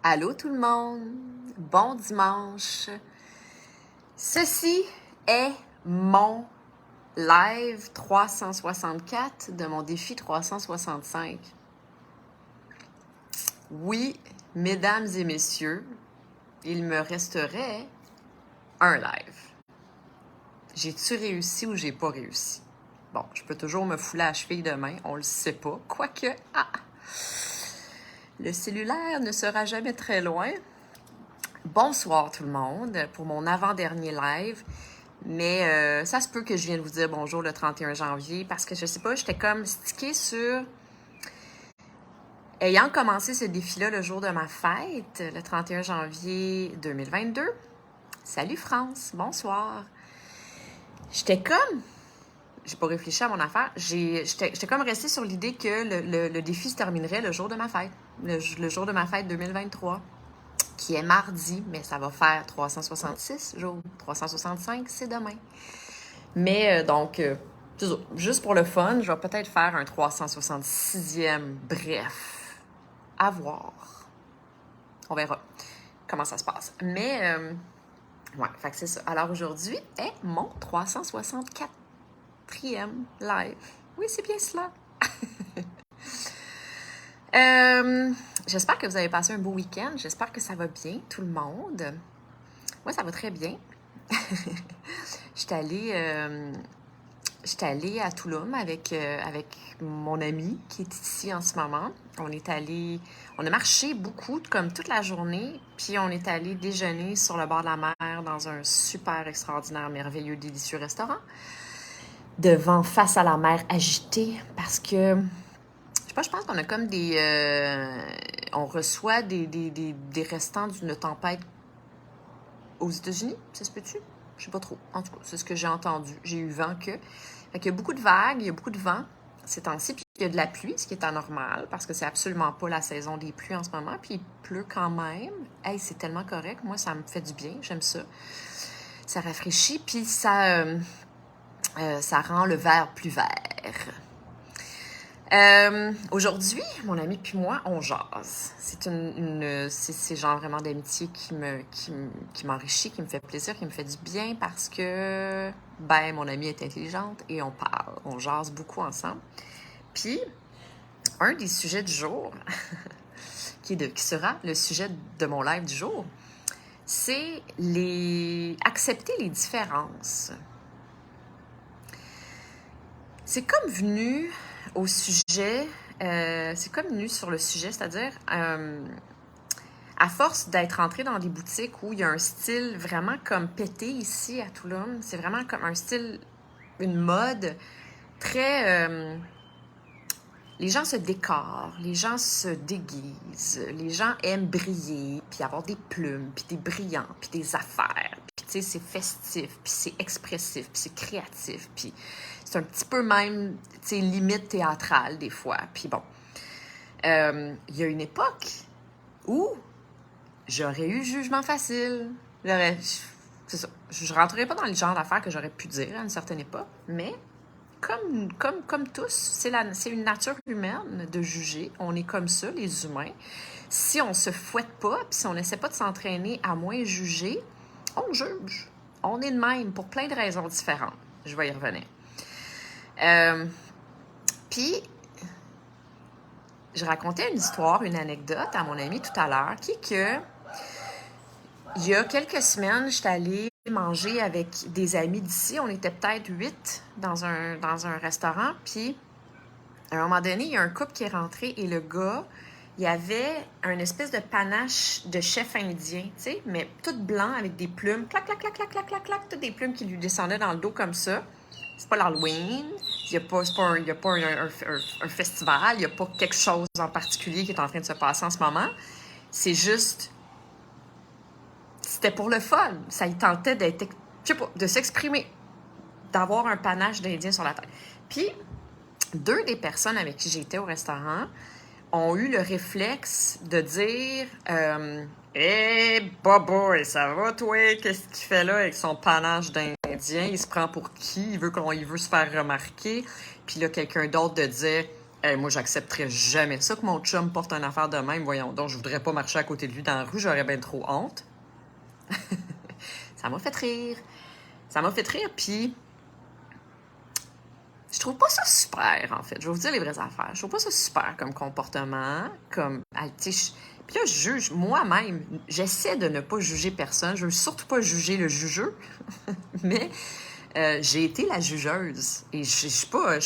Allô tout le monde, bon dimanche. Ceci est mon live 364 de mon défi 365. Oui, mesdames et messieurs, il me resterait un live. J'ai-tu réussi ou j'ai pas réussi? Bon, je peux toujours me fouler à la cheville demain, on le sait pas. Quoique, le cellulaire ne sera jamais très loin. Bonsoir tout le monde pour mon avant-dernier live. Mais ça se peut que je vienne vous dire bonjour le 31 janvier parce que je sais pas, j'étais comme stickée sur... Ayant commencé ce défi-là le jour de ma fête, le 31 janvier 2022. Salut France, bonsoir. J'étais comme... J'ai pas réfléchi à mon affaire. J'étais comme restée sur l'idée que le défi se terminerait le jour de ma fête. Le jour de ma fête 2023. Qui est mardi, mais ça va faire 366 jours. 365, c'est demain. Mais donc, c'est ça. Juste pour le fun, je vais peut-être faire un 366e. Bref, à voir. On verra comment ça se passe. Mais, ouais, fait que c'est ça. Alors aujourd'hui est mon 364e live. Oui, c'est bien cela. J'espère que vous avez passé un beau week-end. J'espère que ça va bien, tout le monde. Moi, ça va très bien. J'étais allée à Tulum avec mon ami qui est ici en ce moment. On a marché beaucoup, comme toute la journée, puis on est allé déjeuner sur le bord de la mer dans un super extraordinaire, merveilleux, délicieux restaurant. Devant, face à la mer agitée, parce que, je pense qu'on a comme on reçoit des restants d'une tempête aux États-Unis, ça se peut-tu? Je sais pas trop. En tout cas, c'est ce que j'ai entendu. J'ai eu vent que. Fait qu'il y a beaucoup de vagues, il y a beaucoup de vent ces temps-ci, puis il y a de la pluie, ce qui est anormal, parce que c'est absolument pas la saison des pluies en ce moment, puis il pleut quand même. Hey, c'est tellement correct. Moi, ça me fait du bien. J'aime ça. Ça rafraîchit, puis ça rend le verre plus vert. Aujourd'hui, mon ami puis moi, on jase. C'est genre vraiment d'amitié qui m'enrichit, qui me fait plaisir, qui me fait du bien parce que, mon amie est intelligente et on parle, on jase beaucoup ensemble. Puis, un des sujets du jour, qui sera le sujet de mon live du jour, c'est accepter les différences. C'est comme venu au sujet, sur le sujet, c'est-à-dire à force d'être entrée dans des boutiques où il y a un style vraiment comme pété ici à Tulum, c'est vraiment comme un style, une mode très... les gens se décorent, les gens se déguisent, les gens aiment briller, puis avoir des plumes, puis des brillants, puis des affaires. Puis tu sais, c'est festif, puis c'est expressif, puis c'est créatif, puis c'est un petit peu même, tu sais, limite théâtrale des fois. Puis bon, il y a une époque où j'aurais eu jugement facile. C'est ça. Je rentrerai pas dans le genre d'affaires que j'aurais pu dire à une certaine époque, mais comme tous, c'est une nature humaine de juger. On est comme ça, les humains. Si on se fouette pas, puis si on n'essaie pas de s'entraîner à moins juger, on juge. On est de même pour plein de raisons différentes. Je vais y revenir. Puis, je racontais une histoire, une anecdote à mon ami tout à l'heure, il y a quelques semaines, j'étais allée manger avec des amis d'ici. On était peut-être 8 dans un restaurant. Puis, à un moment donné, il y a un couple qui est rentré et le gars, il avait un espèce de panache de chef indien, tu sais, mais tout blanc avec des plumes, clac, clac, clac, clac, clac, clac, clac, toutes des plumes qui lui descendaient dans le dos comme ça. C'est pas l'Halloween, il n'y a pas un festival, il n'y a pas quelque chose en particulier qui est en train de se passer en ce moment. C'est juste... C'était pour le fun. Ça y tentait d'être... Je sais pas, de s'exprimer, d'avoir un panache d'Indien sur la tête. Puis, 2 des personnes avec qui j'étais au restaurant ont eu le réflexe de dire Hey, boboy, ça va, toi? Qu'est-ce qu'il fait là avec son panache d'Indien? Il se prend pour qui? Il veut se faire remarquer. Puis là, quelqu'un d'autre de dire Hey, moi, j'accepterais jamais ça que mon chum porte une affaire de même. Voyons donc, je voudrais pas marcher à côté de lui dans la rue, j'aurais bien trop honte. Ça m'a fait rire. Ça m'a fait rire, puis je trouve pas ça super, en fait. Je vais vous dire les vraies affaires. Je trouve pas ça super comme comportement, comme... Puis là, je juge moi-même. J'essaie de ne pas juger personne. Je veux surtout pas juger le jugeux, mais j'ai été la jugeuse. Et je suis pas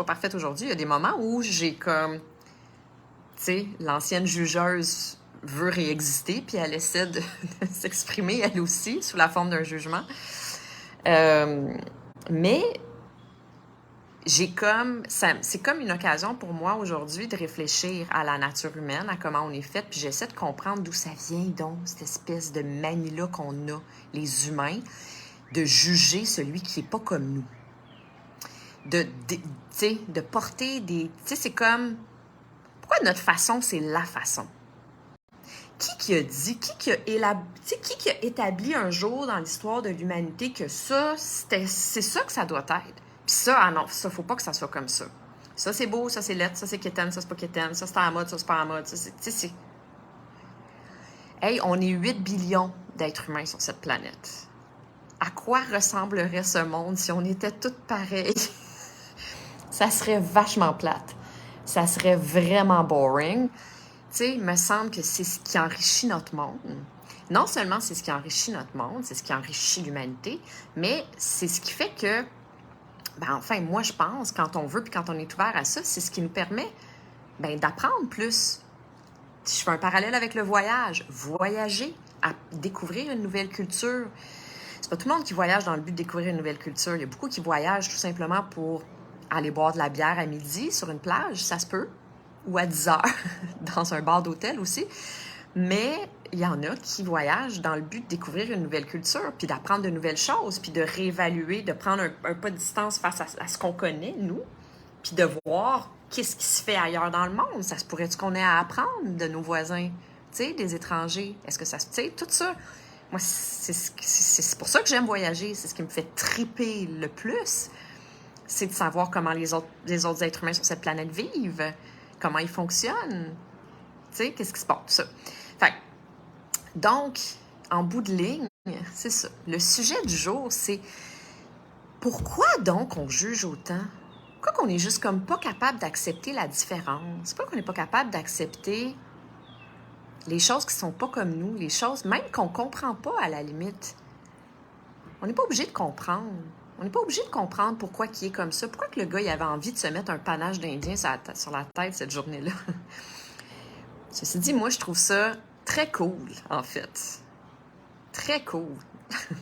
parfaite aujourd'hui. Il y a des moments où j'ai comme... Tu sais, l'ancienne jugeuse veut réexister, puis elle essaie de s'exprimer, elle aussi, sous la forme d'un jugement. Mais c'est comme une occasion pour moi aujourd'hui de réfléchir à la nature humaine, à comment on est fait, puis j'essaie de comprendre d'où ça vient donc, cette espèce de manie-là qu'on a, les humains, de juger celui qui n'est pas comme nous. De porter des... Tu sais, c'est comme... Pourquoi notre façon, c'est la façon? Qui a dit, qui a établi un jour dans l'histoire de l'humanité que ça, c'est ça que ça doit être? Puis ça, ah non, ça, faut pas que ça soit comme ça. Ça, c'est beau, ça, c'est lettre, ça, c'est quétaine, ça, c'est pas quétaine, ça, c'est à la mode, ça, c'est pas à la mode. Ça, c'est... Hey, on est 8 billions d'êtres humains sur cette planète. À quoi ressemblerait ce monde si on était tous pareils? Ça serait vachement plate. Ça serait vraiment boring. Tu sais, il me semble que c'est ce qui enrichit notre monde. Non seulement c'est ce qui enrichit notre monde, c'est ce qui enrichit l'humanité, mais c'est ce qui fait que, enfin, moi, je pense, quand on veut puis quand on est ouvert à ça, c'est ce qui nous permet d'apprendre plus. Si je fais un parallèle avec le voyage, voyager, à découvrir une nouvelle culture. C'est pas tout le monde qui voyage dans le but de découvrir une nouvelle culture. Il y a beaucoup qui voyagent tout simplement pour aller boire de la bière à midi sur une plage, ça se peut, ou à 10 heures dans un bar d'hôtel aussi. Mais il y en a qui voyagent dans le but de découvrir une nouvelle culture, puis d'apprendre de nouvelles choses, puis de réévaluer, de prendre un pas de distance face à ce qu'on connaît, nous, puis de voir qu'est-ce qui se fait ailleurs dans le monde. Ça se pourrait-tu qu'on ait à apprendre de nos voisins, tu sais, des étrangers? Est-ce que ça se... Tu sais, tout ça. Moi, c'est pour ça que j'aime voyager. C'est ce qui me fait triper le plus. C'est de savoir comment les autres êtres humains sur cette planète vivent, comment ils fonctionnent. Tu sais, qu'est-ce qui se passe, tout ça. Fait donc, en bout de ligne, c'est ça. Le sujet du jour, c'est pourquoi donc on juge autant? Pourquoi qu'on est juste comme pas capable d'accepter la différence? Pourquoi qu'on n'est pas capable d'accepter les choses qui sont pas comme nous, les choses même qu'on comprend pas à la limite? On n'est pas obligé de comprendre. On n'est pas obligé de comprendre pourquoi il est comme ça. Pourquoi que le gars il avait envie de se mettre un panache d'Indien sur la tête cette journée-là? Ceci dit, moi, je trouve ça très cool, en fait. Très cool. Puis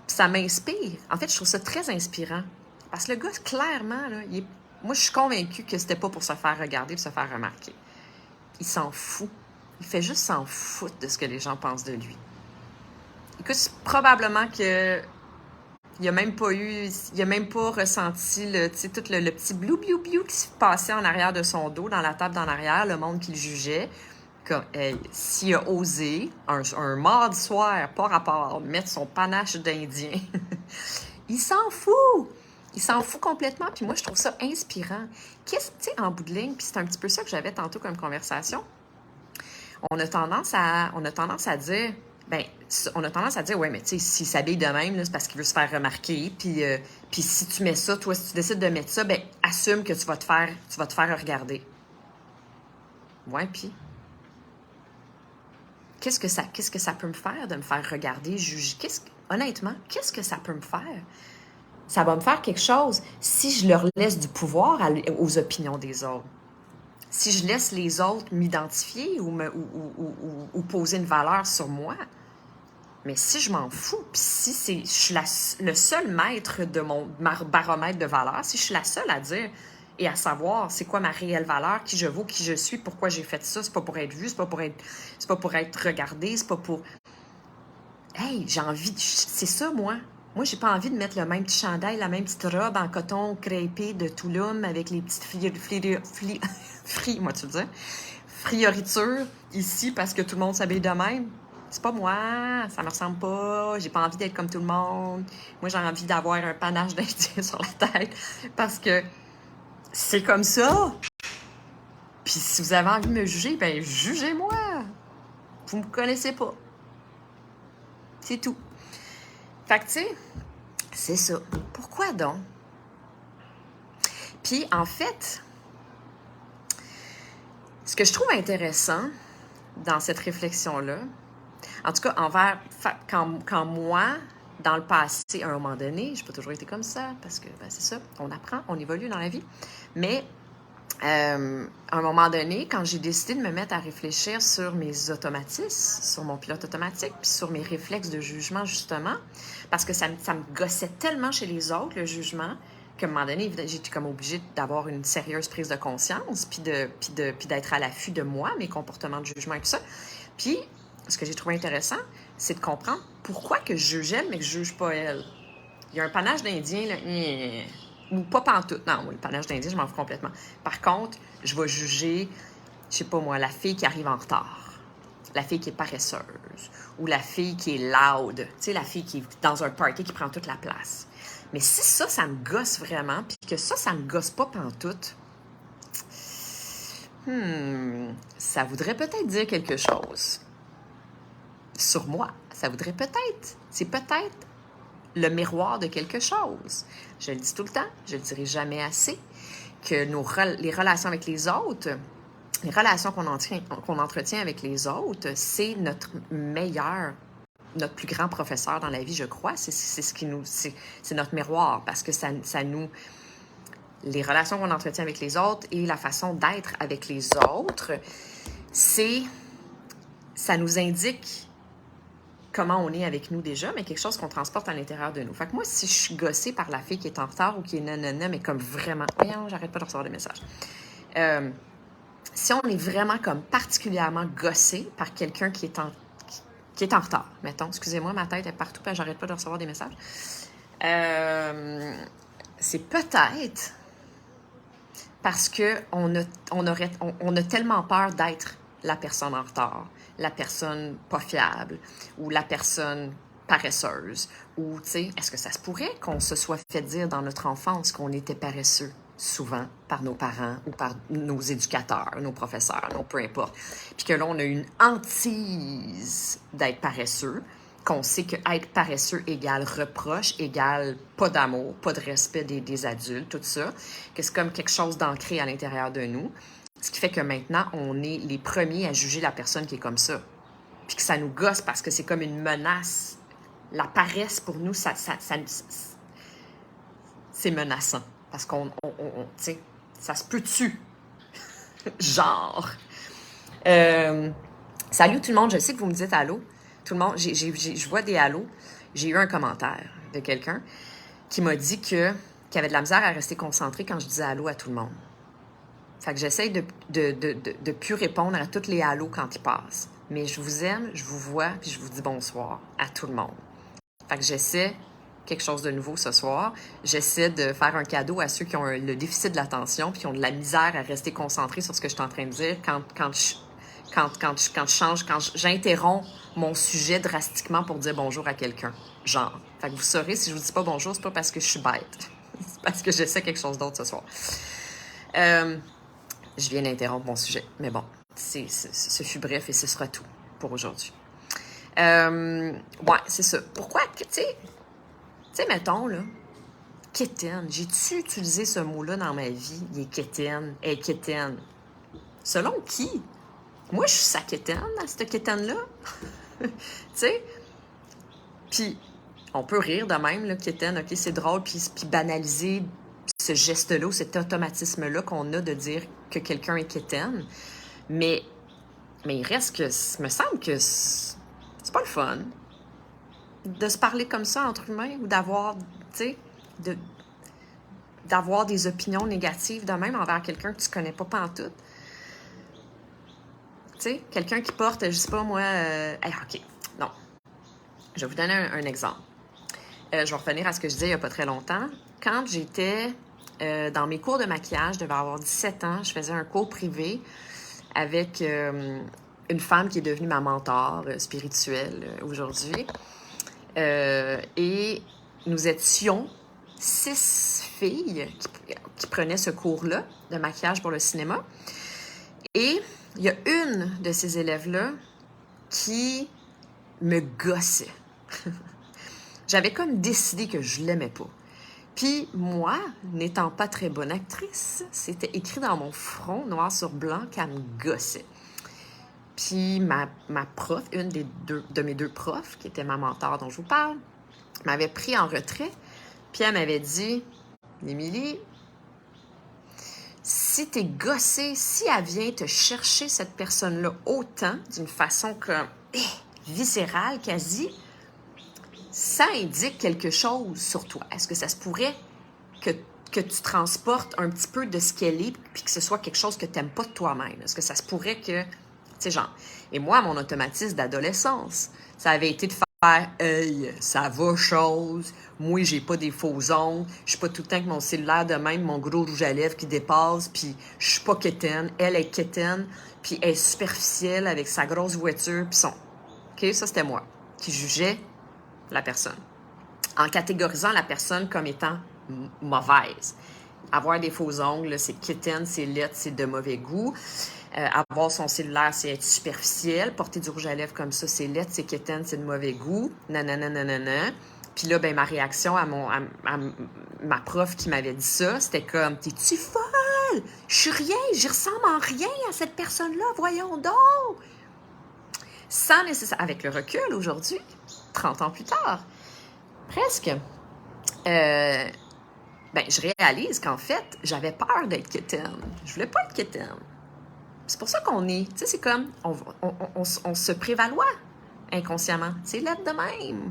ça m'inspire. En fait, je trouve ça très inspirant. Parce que le gars, clairement, là, moi, je suis convaincue que c'était pas pour se faire regarder et se faire remarquer. Il s'en fout. Il fait juste s'en foutre de ce que les gens pensent de lui. Écoute, probablement que il a même pas ressenti tout le petit blou-blou-blou qui se passait en arrière de son dos, dans la table d'en arrière, le monde qui le jugeait. S'il a osé, un mardi soir, pas rapport, mettre son panache d'Indien, il s'en fout! Il s'en fout complètement, puis moi, je trouve ça inspirant. Qu'est-ce que, tu sais, en bout de ligne, puis c'est un petit peu ça que j'avais tantôt comme conversation, on a tendance à dire... on a tendance à dire, ouais, mais tu sais, s'il s'habille de même, là, c'est parce qu'il veut se faire remarquer. Puis si tu mets ça, toi, si tu décides de mettre ça, assume que tu vas te faire regarder. Ouais, puis qu'est-ce que ça peut me faire de me faire regarder, juger? Honnêtement, qu'est-ce que ça peut me faire? Ça va me faire quelque chose si je leur laisse du pouvoir aux opinions des autres. Si je laisse les autres m'identifier ou poser une valeur sur moi. Mais si je m'en fous, puis si je suis le seul maître de mon baromètre de valeur, si je suis la seule à dire et à savoir c'est quoi ma réelle valeur, qui je vaux, qui je suis, pourquoi j'ai fait ça, c'est pas pour être vu, c'est pas pour être regardé, c'est pas pour... Hey, j'ai envie de... C'est ça, moi. Moi, j'ai pas envie de mettre le même petit chandail, la même petite robe en coton crêpé de Touloum avec les petites frioritures ici parce que tout le monde s'habille de même. C'est pas moi, ça me ressemble pas, j'ai pas envie d'être comme tout le monde. Moi, j'ai envie d'avoir un panache d'Indien sur la tête parce que c'est comme ça. Puis si vous avez envie de me juger, ben jugez-moi. Vous me connaissez pas. C'est tout. Fait que, tu sais, c'est ça. Pourquoi donc? Puis, en fait, ce que je trouve intéressant dans cette réflexion-là, en tout cas, quand moi, dans le passé, à un moment donné, j'ai pas toujours été comme ça, parce que, ben, c'est ça, on apprend, on évolue dans la vie, mais à un moment donné, quand j'ai décidé de me mettre à réfléchir sur mes automatismes, sur mon pilote automatique, puis sur mes réflexes de jugement, justement, parce que ça me gossait tellement chez les autres, le jugement, qu'à un moment donné, j'étais comme obligée d'avoir une sérieuse prise de conscience, puis d'être à l'affût de moi, mes comportements de jugement et tout ça. Puis, ce que j'ai trouvé intéressant, c'est de comprendre pourquoi que je juge elle, mais que je juge pas elle. Il y a un panache d'Indien, là, ou pas pantoute. Non, le panache d'Indien, je m'en fous complètement. Par contre, je vais juger, je sais pas moi, la fille qui arrive en retard, la fille qui est paresseuse, ou la fille qui est loud, tu sais, la fille qui est dans un party qui prend toute la place. Mais si ça me gosse vraiment, puis que ça me gosse pas pantoute, ça voudrait peut-être dire quelque chose sur moi. Ça voudrait peut-être, c'est peut-être le miroir de quelque chose. Je le dis tout le temps, je le dirai jamais assez, que les relations avec les autres, les relations qu'on entretient avec les autres, c'est notre plus grand professeur dans la vie, je crois. C'est notre miroir, parce que ça nous... Les relations qu'on entretient avec les autres et la façon d'être avec les autres, ça nous indique comment on est avec nous déjà, mais quelque chose qu'on transporte à l'intérieur de nous. Fait que moi, si je suis gossée par la fille qui est en retard ou qui est nanana, mais comme vraiment... Voyons, j'arrête pas de recevoir des messages. Si on est vraiment comme particulièrement gossé par quelqu'un qui est en retard, mettons, excusez-moi, ma tête est partout, puis j'arrête pas de recevoir des messages. C'est peut-être parce qu'on a tellement peur d'être la personne en retard, la personne pas fiable, ou la personne paresseuse, ou, tu sais, est-ce que ça se pourrait qu'on se soit fait dire dans notre enfance qu'on était paresseux, souvent, par nos parents, ou par nos éducateurs, nos professeurs, peu importe, puis que là, on a une hantise d'être paresseux, qu'on sait que être paresseux égale reproche, égale pas d'amour, pas de respect des adultes, tout ça, que c'est comme quelque chose d'ancré à l'intérieur de nous. Ce qui fait que maintenant, on est les premiers à juger la personne qui est comme ça. Puis que ça nous gosse parce que c'est comme une menace. La paresse, pour nous, c'est menaçant. Parce qu'on, tu sais, ça se peut-tu? Genre. Salut tout le monde, je sais que vous me dites allô. Tout le monde, je vois des allos. J'ai eu un commentaire de quelqu'un qui m'a dit qu'il avait de la misère à rester concentré quand je disais allô à tout le monde. Fait que j'essaye de plus répondre à tous les allos quand ils passent. Mais je vous aime, je vous vois, puis je vous dis bonsoir à tout le monde. Fait que j'essaie quelque chose de nouveau ce soir. J'essaie de faire un cadeau à ceux qui ont le déficit de l'attention puis qui ont de la misère à rester concentrés sur ce que je suis en train de dire quand j'interromps mon sujet drastiquement pour dire bonjour à quelqu'un. Genre. Fait que vous saurez, si je vous dis pas bonjour, c'est pas parce que je suis bête. C'est parce que j'essaie quelque chose d'autre ce soir. Je viens d'interrompre mon sujet. Mais bon, ce fut bref et ce sera tout pour aujourd'hui. Ouais, c'est ça. Pourquoi, tu sais, mettons, là, quétaine. J'ai-tu utilisé ce mot-là dans ma vie? Il est quétaine. Elle est quétaine. Selon qui? Moi, je suis sa quétaine, à cette quétaine-là. Tu sais? Puis, on peut rire de même, là, quétaine, OK, c'est drôle, puis banaliser ce geste-là, cet automatisme-là qu'on a de dire que quelqu'un est quétaine. Mais il reste que, me semble que c'est pas le fun de se parler comme ça entre humains ou d'avoir, tu sais, d'avoir des opinions négatives de même envers quelqu'un que tu connais pas pantoute. Tu sais, quelqu'un qui porte, je sais pas moi, OK, non. Je vais vous donner un exemple. Je vais revenir à ce que je disais il y a pas très longtemps. Quand j'étais dans mes cours de maquillage, je devais avoir 17 ans, je faisais un cours privé avec une femme qui est devenue ma mentor spirituelle aujourd'hui. Et nous étions 6 filles qui prenaient ce cours-là de maquillage pour le cinéma. Et il y a une de ces élèves-là qui me gossait. J'avais comme décidé que je l'aimais pas. Puis moi, n'étant pas très bonne actrice, c'était écrit dans mon front, noir sur blanc, qu'elle me gossait. Puis ma prof, une de mes deux profs, qui était ma mentor dont je vous parle, m'avait pris en retrait, puis elle m'avait dit « Émilie, si t'es gossée, si elle vient te chercher cette personne-là autant, d'une façon comme viscérale, quasi, ça indique quelque chose sur toi. Est-ce que ça se pourrait que tu transportes un petit peu de ce qu'elle est, puis que ce soit quelque chose que tu n'aimes pas de toi-même? Est-ce que ça se pourrait que, tu sais, genre... Et moi, mon automatisme d'adolescence, ça avait été de faire « Hey, ça va chose, moi, j'ai pas des faux ongles, je suis pas tout le temps avec mon cellulaire de même, mon gros rouge à lèvres qui dépasse, puis je suis pas quétaine, elle est quétaine, puis elle est superficielle avec sa grosse voiture, puis son... » OK, ça, c'était moi qui jugeais la personne, en catégorisant la personne comme étant mauvaise. Avoir des faux ongles, c'est quétaine, c'est laid, c'est de mauvais goût. Avoir son cellulaire, c'est être superficiel. Porter du rouge à lèvres comme ça, c'est laid, c'est quétaine, c'est de mauvais goût. Nanana. Puis là, ben ma réaction à ma prof qui m'avait dit ça, c'était comme « T'es-tu folle? Je suis rien, j'y ressemble en rien à cette personne-là, voyons donc! » Sans nécessaire... Avec le recul, aujourd'hui, 30 ans plus tard, presque, je réalise qu'en fait, j'avais peur d'être quétaine. Je voulais pas être quétaine. C'est pour ça qu'on est... Tu sais, c'est comme... On se prévaloir inconsciemment. C'est laid de même.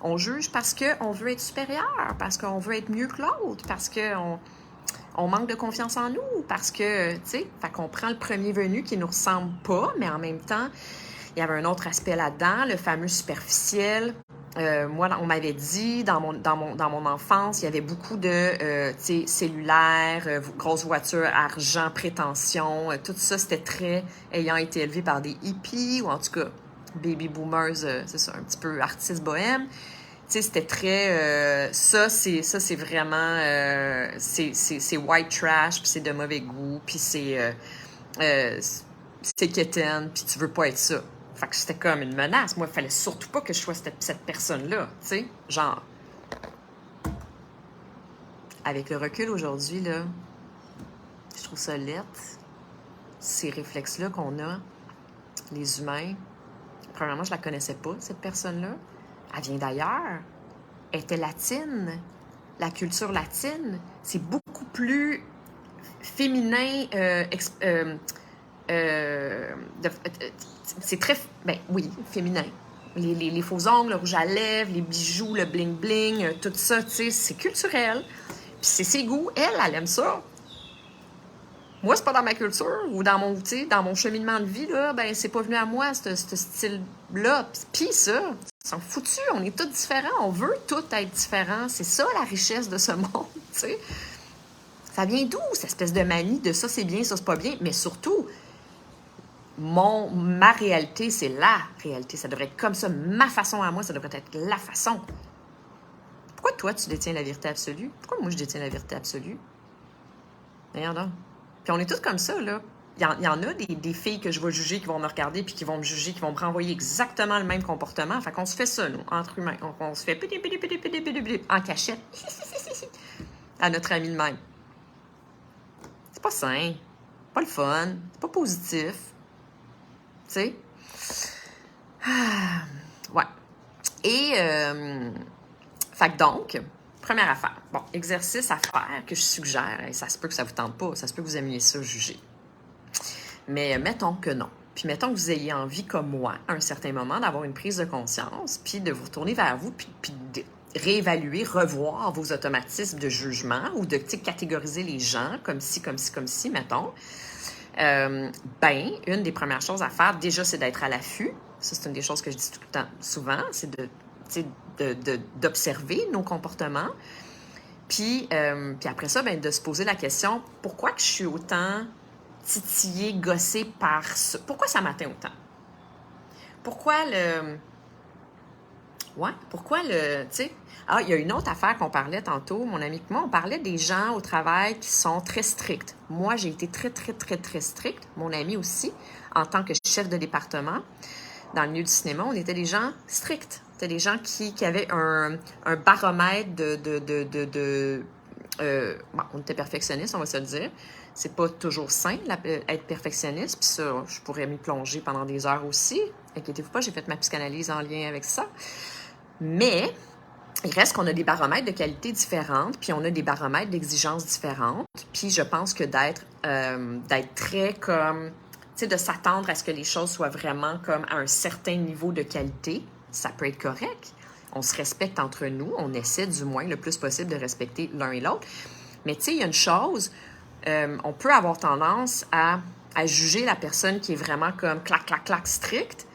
On juge parce qu'on veut être supérieur, parce qu'on veut être mieux que l'autre, parce qu'on manque de confiance en nous, parce que, tu sais, fait qu'on prend le premier venu qui nous ressemble pas, mais en même temps, il y avait un autre aspect là-dedans, le fameux superficiel. Moi, on m'avait dit, dans mon enfance, il y avait beaucoup de cellulaires, grosses voitures, argent, prétention. Tout ça, c'était très ayant été élevé par des hippies, ou en tout cas, baby boomers, c'est ça, un petit peu artistes bohèmes. Tu sais, c'était très... ça, c'est vraiment... c'est white trash, puis c'est de mauvais goût, puis c'est quétaine, puis tu veux pas être ça. Fait que c'était comme une menace. Moi, il fallait surtout pas que je sois cette personne-là, tu sais. Genre, avec le recul aujourd'hui, là, je trouve ça laid. Ces réflexes-là qu'on a, les humains. Premièrement, je la connaissais pas, cette personne-là. Elle vient d'ailleurs. Elle était latine. La culture latine, c'est beaucoup plus féminin, c'est très, ben oui, féminin. Les faux ongles, le rouge à lèvres, les bijoux, le bling-bling, tout ça, tu sais, c'est culturel. Puis c'est ses goûts. Elle aime ça. Moi, c'est pas dans ma culture ou dans mon, tu sais, dans mon cheminement de vie, là, ben c'est pas venu à moi, ce style-là. Puis ça, ils sont foutus, on est tous différents, on veut tous être différents. C'est ça, la richesse de ce monde, tu sais. Ça vient d'où, cette espèce de manie de ça, c'est bien, ça, c'est pas bien? Mais surtout... ma réalité, c'est la réalité. Ça devrait être comme ça. Ma façon à moi, ça devrait être la façon. Pourquoi toi, tu détiens la vérité absolue? Pourquoi moi, je détiens la vérité absolue? Regarde donc. Puis on est tous comme ça, là. Il y en a des filles que je vais juger, qui vont me regarder, puis qui vont me juger, qui vont me renvoyer exactement le même comportement. Fait qu'on se fait ça, nous, entre humains. On se fait en cachette à notre ami de même. C'est pas sain. Pas le fun. C'est pas positif. Tu sais? Ouais. Et, fait que donc, première affaire. Bon, exercice à faire que je suggère. Et ça se peut que ça vous tente pas. Ça se peut que vous aimiez ça juger. Mais mettons que non. Puis mettons que vous ayez envie, comme moi, à un certain moment, d'avoir une prise de conscience, puis de vous retourner vers vous, puis de réévaluer, revoir vos automatismes de jugement ou de catégoriser les gens comme ci, mettons. Une des premières choses à faire, déjà, c'est d'être à l'affût. Ça, c'est une des choses que je dis tout le temps, souvent, c'est d'observer nos comportements. Puis après ça, de se poser la question, pourquoi que je suis autant titillée, gossée par ça? Pourquoi ça m'atteint autant? Pourquoi Ouais, pourquoi le. Tu sais. Ah, il y a une autre affaire qu'on parlait tantôt, mon ami et moi, on parlait des gens au travail qui sont très stricts. Moi, j'ai été très, très, très, très stricte. Mon ami aussi, en tant que chef de département. Dans le milieu du cinéma, on était des gens stricts. C'était des gens qui avaient un baromètre bon, on était perfectionniste, on va se le dire. C'est pas toujours sain, être perfectionniste. Puis ça, je pourrais m'y plonger pendant des heures aussi. Inquiétez-vous pas, j'ai fait ma psychanalyse en lien avec ça. Mais il reste qu'on a des baromètres de qualité différentes, puis on a des baromètres d'exigence différentes. Puis je pense que d'être très comme, tu sais, de s'attendre à ce que les choses soient vraiment comme à un certain niveau de qualité, ça peut être correct. On se respecte entre nous, on essaie du moins le plus possible de respecter l'un et l'autre. Mais tu sais, il y a une chose, on peut avoir tendance à juger la personne qui est vraiment comme clac, clac, clac, stricte,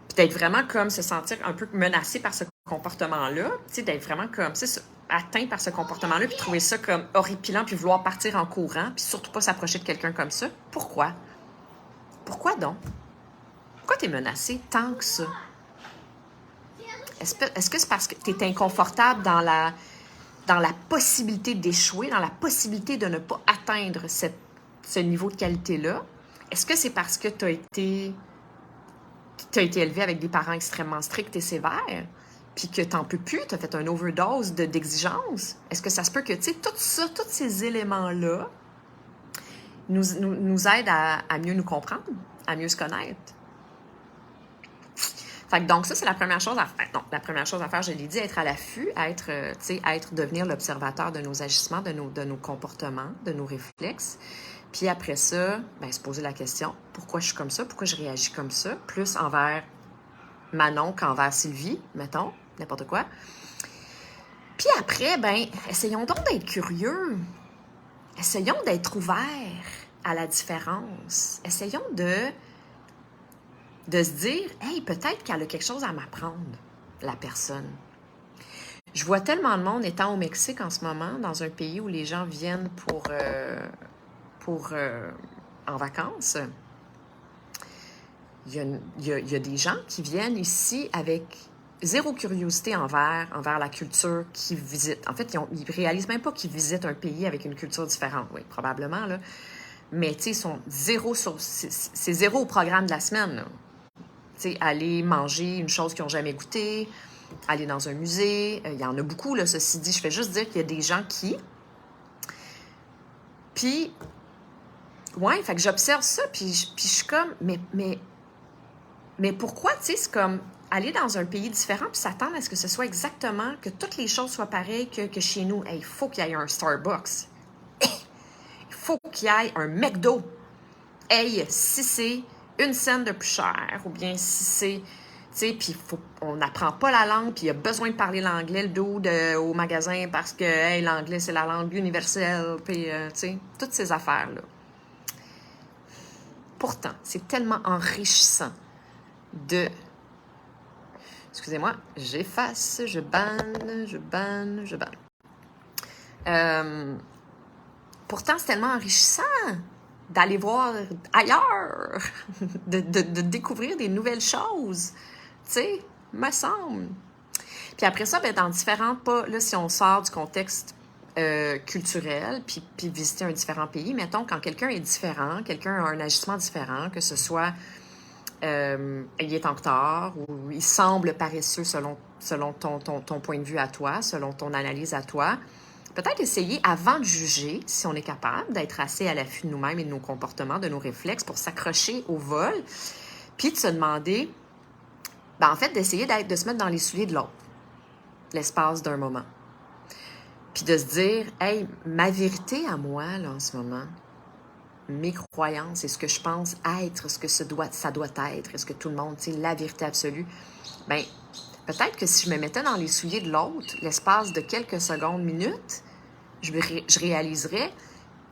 puis d'être vraiment comme se sentir un peu menacé par ce comportement-là, tu sais, d'être vraiment comme, tu sais, atteint par ce comportement-là, puis trouver ça comme horripilant, puis vouloir partir en courant, puis surtout pas s'approcher de quelqu'un comme ça. Pourquoi? Pourquoi donc? Pourquoi t'es menacé tant que ça? Est-ce que c'est parce que t'es inconfortable dans la possibilité d'échouer, dans la possibilité de ne pas atteindre ce niveau de qualité-là? Est-ce que c'est parce que t'as été élevé avec des parents extrêmement stricts et sévères, puis que t'en peux plus, t'as fait une overdose d'exigence? Est-ce que ça se peut que, tu sais, tout ça, tous ces éléments-là nous aident à mieux nous comprendre, à mieux se connaître? Fait que donc, ça, c'est la première chose à faire. Donc, la première chose à faire, je l'ai dit, être à l'affût, devenir l'observateur de nos agissements, de nos comportements, de nos réflexes. Puis après ça, ben, se poser la question, pourquoi je suis comme ça? Pourquoi je réagis comme ça? Plus envers Manon qu'envers Sylvie, mettons, n'importe quoi. Puis après, ben, essayons donc d'être curieux. Essayons d'être ouverts à la différence. Essayons de se dire, hey, peut-être qu'elle a quelque chose à m'apprendre, la personne. Je vois tellement de monde étant au Mexique en ce moment, dans un pays où les gens viennent en vacances. Il y a des gens qui viennent ici avec zéro curiosité envers la culture qu'ils visitent. En fait, ils réalisent même pas qu'ils visitent un pays avec une culture différente. Oui, probablement, là. Mais, tu sais, ils sont zéro c'est zéro au programme de la semaine, là. Tu sais, aller manger une chose qu'ils n'ont jamais goûtée, aller dans un musée. Il y en a beaucoup, là, ceci dit. Je fais juste dire qu'il y a des gens qui... Puis, ouais, fait que j'observe ça, puis je suis comme... Mais pourquoi, tu sais, c'est comme aller dans un pays différent puis s'attendre à ce que ce soit exactement, que toutes les choses soient pareilles que chez nous. Hey, il faut qu'il y ait un Starbucks. Il faut qu'il y ait un McDo. Hey, si c'est une scène de plus cher, ou bien si c'est, tu sais, puis on n'apprend pas la langue, puis il y a besoin de parler l'anglais, le dude au magasin, parce que, hey, l'anglais, c'est la langue universelle, puis, tu sais, toutes ces affaires-là. Pourtant, c'est tellement enrichissant de... Excusez-moi, j'efface, je banne. Pourtant, c'est tellement enrichissant d'aller voir ailleurs, de découvrir des nouvelles choses, tu sais, me semble. Puis après ça, ben, dans différentes pas, là, si on sort du contexte culturel, puis visiter un différent pays, mettons, quand quelqu'un est différent, quelqu'un a un agissement différent, que ce soit il est en retard ou il semble paresseux selon ton point de vue à toi, selon ton analyse à toi. Peut-être essayer, avant de juger, si on est capable, d'être assez à l'affût de nous-mêmes et de nos comportements, de nos réflexes pour s'accrocher au vol, puis de se demander, ben en fait, d'essayer de se mettre dans les souliers de l'autre, l'espace d'un moment. Puis de se dire, hey, ma vérité à moi, là, en ce moment, mes croyances et ce que je pense être, ce que ça doit être, est-ce que tout le monde, tu sais, la vérité absolue, bien, peut-être que si je me mettais dans les souliers de l'autre, l'espace de quelques secondes, minutes, je réaliserais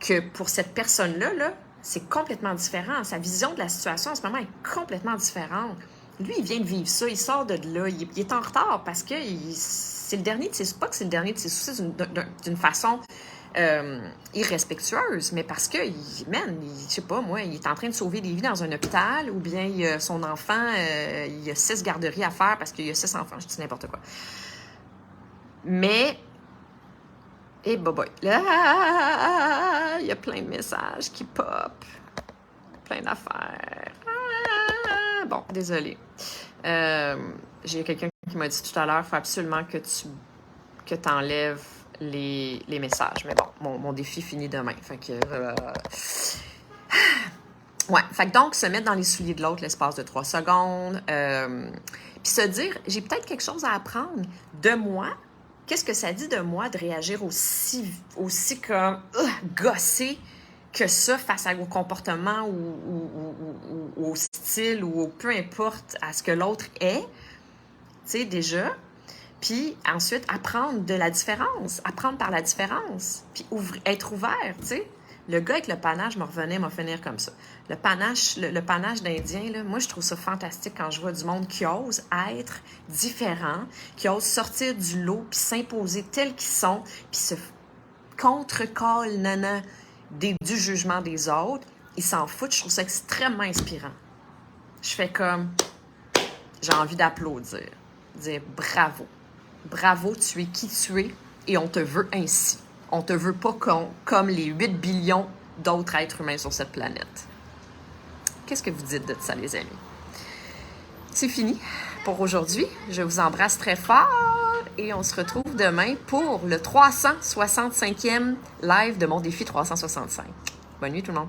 que pour cette personne-là, là, c'est complètement différent. Sa vision de la situation en ce moment est complètement différente. Lui, il vient de vivre ça, il sort de là, il est en retard parce que c'est le dernier de ses... Pas que c'est le dernier de ses soucis d'une façon irrespectueuse, mais parce que, je sais pas, moi, il est en train de sauver des vies dans un hôpital, ou bien son enfant, il y a 6 garderies à faire parce qu'il y a 6 enfants, je dis n'importe quoi. Mais, là, il y a plein de messages qui pop, plein d'affaires. Bon, désolée. J'ai quelqu'un qui m'a dit tout à l'heure, il faut absolument que tu enlèves les messages. Mais bon, mon défi finit demain. Fait que... Ouais, fait que donc, se mettre dans les souliers de l'autre l'espace de 3 secondes. Puis se dire, j'ai peut-être quelque chose à apprendre de moi. Qu'est-ce que ça dit de moi de réagir aussi comme gossé que ça face au comportement ou au style ou peu importe à ce que l'autre est, tu sais, déjà. Puis ensuite, apprendre de la différence, apprendre par la différence, puis être ouvert, tu sais. Le gars avec le panache m'a finir comme ça. Le panache d'Indien, là, moi, je trouve ça fantastique quand je vois du monde qui ose être différent, qui ose sortir du lot, puis s'imposer tels qu'ils sont, puis se contre-colle, du jugement des autres. Ils s'en foutent. Je trouve ça extrêmement inspirant. Je fais comme... J'ai envie d'applaudir. Dire bravo. Bravo, tu es qui tu es et on te veut ainsi. On te veut pas comme les 8 billions d'autres êtres humains sur cette planète. Qu'est-ce que vous dites de ça, les amis? C'est fini pour aujourd'hui. Je vous embrasse très fort et on se retrouve demain pour le 365e live de mon défi 365. Bonne nuit tout le monde.